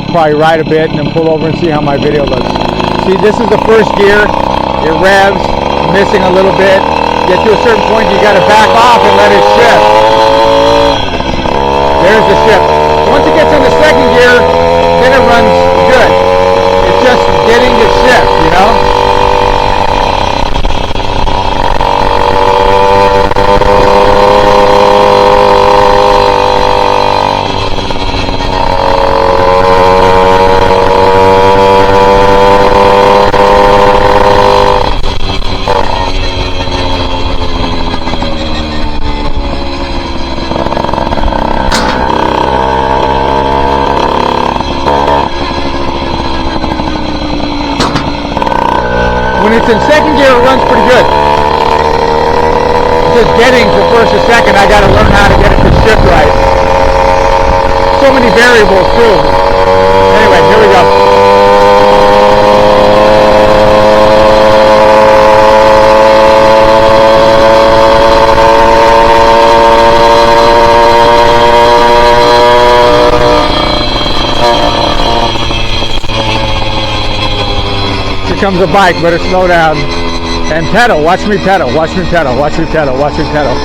probably ride a bit and then pull over and see how my video looks. See, this is the first gear. It revs, missing a little bit. Get to a certain point, you got to back off and let it shift. There's the shift. Once it gets in the second gear, then it runs good. It's just getting the shift, you know? When it's in second gear, it runs pretty good. Just getting from first to second, I got to learn how to get it to shift right. So many variables too. Anyway, here we go. Here comes a bike, better slow down. And pedal, watch me pedal, watch me pedal, watch me pedal, watch me pedal.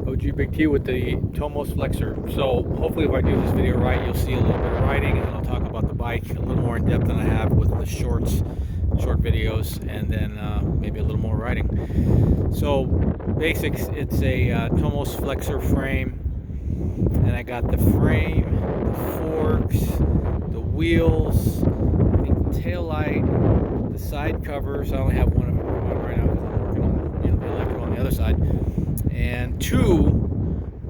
OG Big T with the Tomos Flexer. So hopefully if I do this video right, you'll see a little bit of riding, and then I'll talk about the bike a little more in depth than I have with the short videos, and then maybe a little more riding. So basics, it's a Tomos Flexer frame, and I got the frame, the forks, the wheels, the tail light, the side covers. I only have one of them on right now because I'm working on the electrical on the other side, and two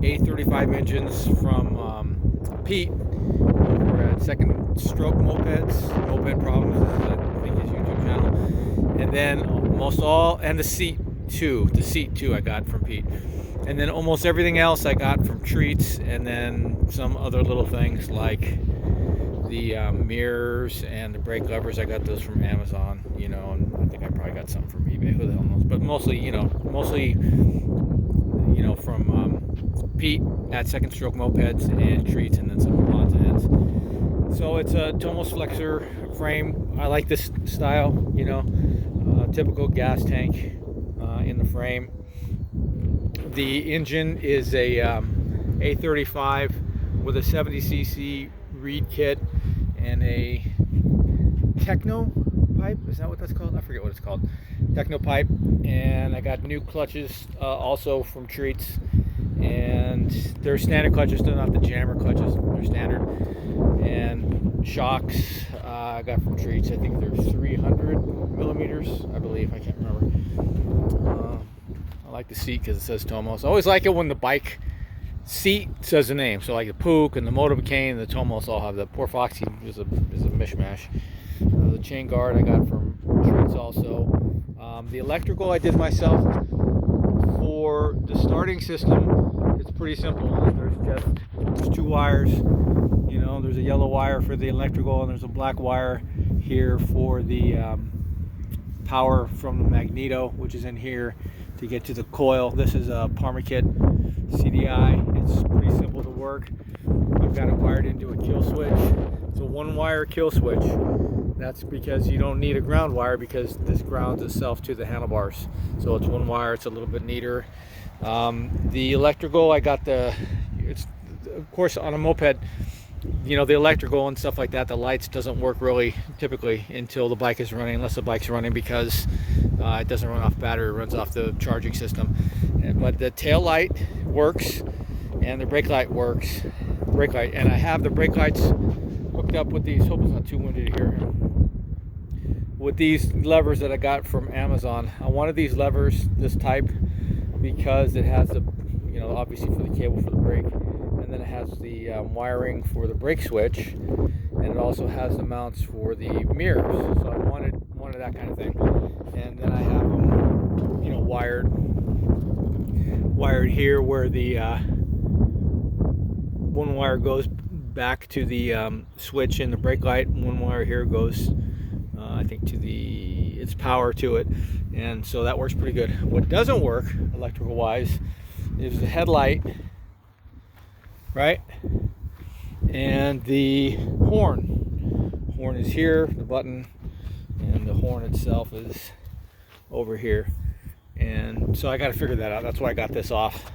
A35 engines from Pete over at Second Stroke Mopeds, Moped Problems, I think his YouTube channel, and then and the seat too I got from Pete. And then almost everything else I got from Treats, and then some other little things like the mirrors and the brake levers. I got those from Amazon, you know, and I think I probably got something from eBay. Who the hell knows? But mostly, from Pete at Second Stroke Mopeds and Treats, and then some odds and ends. So it's a Tomos Flexer frame. I like this style, you know, typical gas tank in the frame. The engine is a A35 with a 70cc reed kit and a techno pipe. Is that what that's called? I forget what it's called. Techno pipe. And I got new clutches also from Treats, and they're standard clutches. They're not the jammer clutches. They're standard. And shocks I got from Treats. I think they're 300 millimeters, I believe. I can't remember. I like the seat because it says Tomos. I always like it when the bike seat says the name. So like the Pook and the Motorbicane and the Tomos all have that. Poor Foxy is a mishmash. The chain guard I got from Treats also. The electrical I did myself. For the starting system, it's pretty simple. There's two wires. You know, there's a yellow wire for the electrical, and there's a black wire here for the power from the magneto, which is in here to get to the coil. This is a Parmakit CDI. It's pretty simple to work. I've got it wired into a kill switch. It's a one-wire kill switch. That's because you don't need a ground wire, because this grounds itself to the handlebars. So it's one wire. It's a little bit neater. The electrical, I got it's of course on a moped, you know, the electrical and stuff like that, the lights doesn't work really typically until the bike is running, unless the bike's running, because it doesn't run off battery, it runs off the charging system. But the tail light works, and the brake light works. And I have the brake lights hooked up with these, hope it's not too windy here, with these levers that I got from Amazon. I wanted these levers, this type, because it has the, you know, obviously for the cable for the brake, and then it has the wiring for the brake switch, and it also has the mounts for the mirrors. So I wanted that kind of thing. And then I have them, you know, wired here where the one wire goes back to the switch in the brake light. One wire here goes I think to its power to it, and so that works pretty good. What doesn't work electrical wise is the headlight, right? and the horn is here, the button, and the horn itself is over here. And so I got to figure that out. That's why I got this off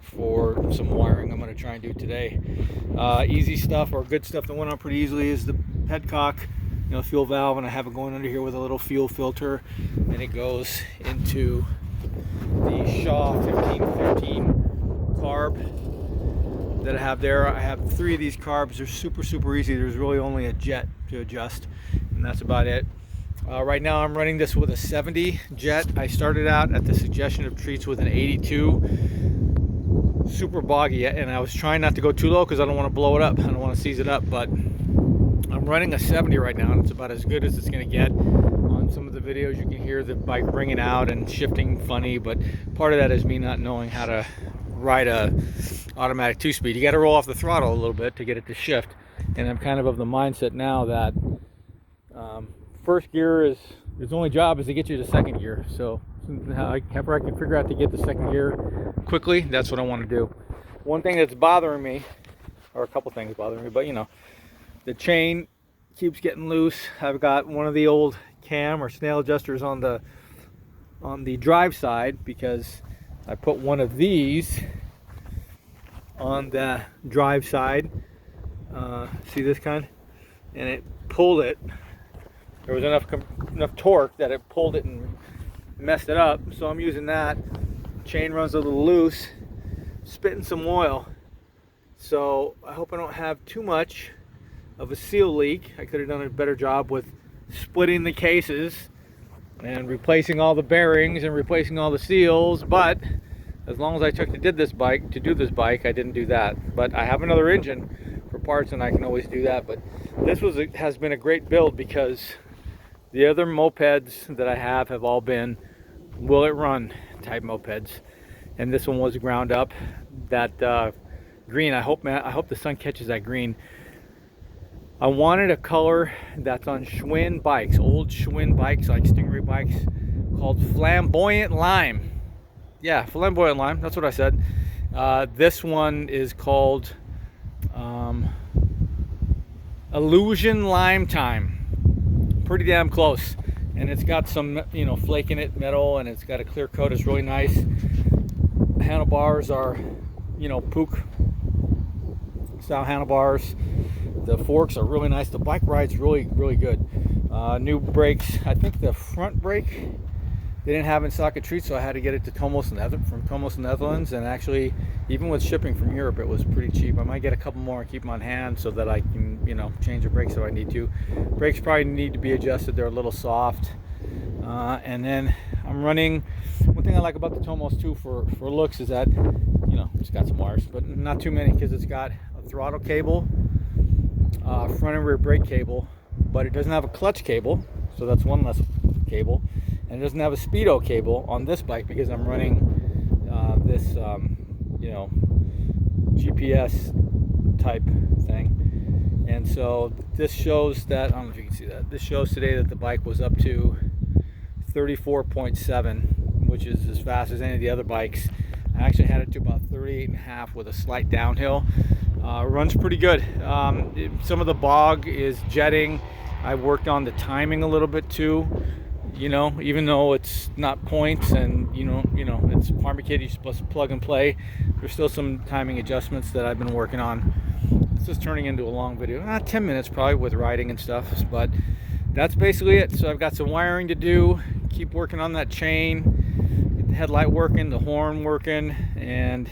for some wiring I'm going to try and do today. Easy stuff, or good stuff that went on pretty easily, is the headcock, fuel valve, and I have it going under here with a little fuel filter, and it goes into the Shaw 1515 carb that I have there. I have 3 of these carbs. They're super easy. There's really only a jet to adjust, and that's about it. Right now I'm running this with a 70 jet. I started out at the suggestion of Treats with an 82, super boggy, and I was trying not to go too low because I don't want to blow it up. I don't want to seize it up, but I'm running a 70 right now, and it's about as good as it's going to get. On some of the videos you can hear the bike ringing out and shifting funny, but part of that is me not knowing how to ride a automatic 2-speed. You got to roll off the throttle a little bit to get it to shift, and I'm kind of the mindset now that first gear is its only job is to get you to second gear. So however I can figure out to get the second gear quickly, that's what I want to do. One thing that's bothering me, or a couple things bothering me, but the chain keeps getting loose. I've got one of the old cam or snail adjusters on the drive side, because I put one of these on the drive side. See this kind? And it pulled it. There was enough torque that it pulled it and messed it up. So I'm using that. Chain runs a little loose, spitting some oil. So I hope I don't have too much of a seal leak. I could have done a better job with splitting the cases and replacing all the bearings and replacing all the seals, but as long as I took to do this bike, I didn't do that. But I have another engine for parts, and I can always do that. But this has been a great build, because the other mopeds that I have all been will it run type mopeds, and this one was ground up. That green, I hope the sun catches that green. I wanted a color that's on Schwinn bikes, old Schwinn bikes, like Stingray bikes, called Flamboyant Lime. Yeah, Flamboyant Lime, that's what I said. This one is called Illusion Lime Time. Pretty damn close. And it's got some, flake in it, metal, and it's got a clear coat. It's really nice. Handlebars are, Puch style handlebars. The forks are really nice. The bike ride's really good. New brakes. I think the front brake they didn't have in stock at Treats, so I had to get it to Tomos Netherlands. And actually, even with shipping from Europe, it was pretty cheap. I might get a couple more and keep them on hand so that I can, change the brakes if I need to. Brakes probably need to be adjusted. They're a little soft. And then I'm running. One thing I like about the Tomos too for looks is that, it's got some wires, but not too many, because it's got a throttle cable, front and rear brake cable, but it doesn't have a clutch cable, so that's one less cable. And it doesn't have a speedo cable on this bike, because I'm running this GPS type thing. And so this shows that, I don't know if you can see that, this shows today that the bike was up to 34.7, which is as fast as any of the other bikes. I actually had it to about 38.5 with a slight downhill. Runs pretty good. Some of the bog is jetting. I worked on the timing a little bit too. Even though it's not points and it's farmer kit, you're supposed to plug and play, there's still some timing adjustments that I've been working on. This is turning into a long video, 10 minutes probably with riding and stuff, but that's basically it. So I've got some wiring to do, keep working on that chain, get the headlight working, the horn working, and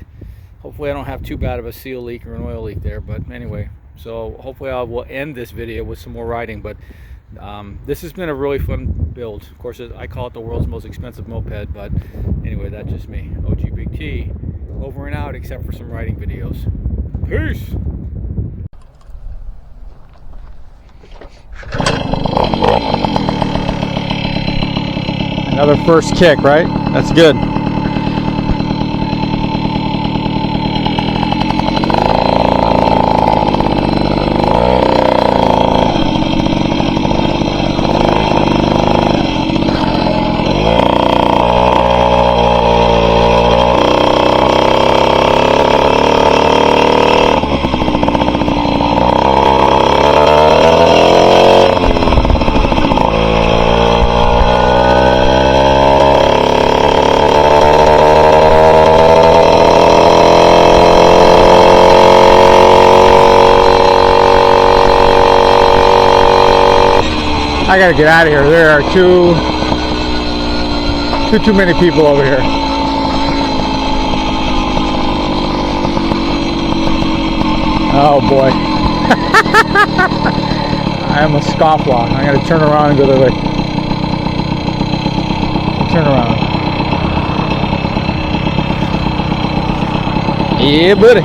hopefully I don't have too bad of a seal leak or an oil leak there. But anyway, so hopefully I will end this video with some more riding. But this has been a really fun build. Of course, I call it the world's most expensive moped, but anyway, that's just me. OG Big T, over and out, except for some riding videos. Peace! Another first kick, right? That's good. I gotta get out of here. There are too many people over here. Oh boy. I am a scofflaw. I gotta turn around and go the other way. Turn around. Yeah, buddy.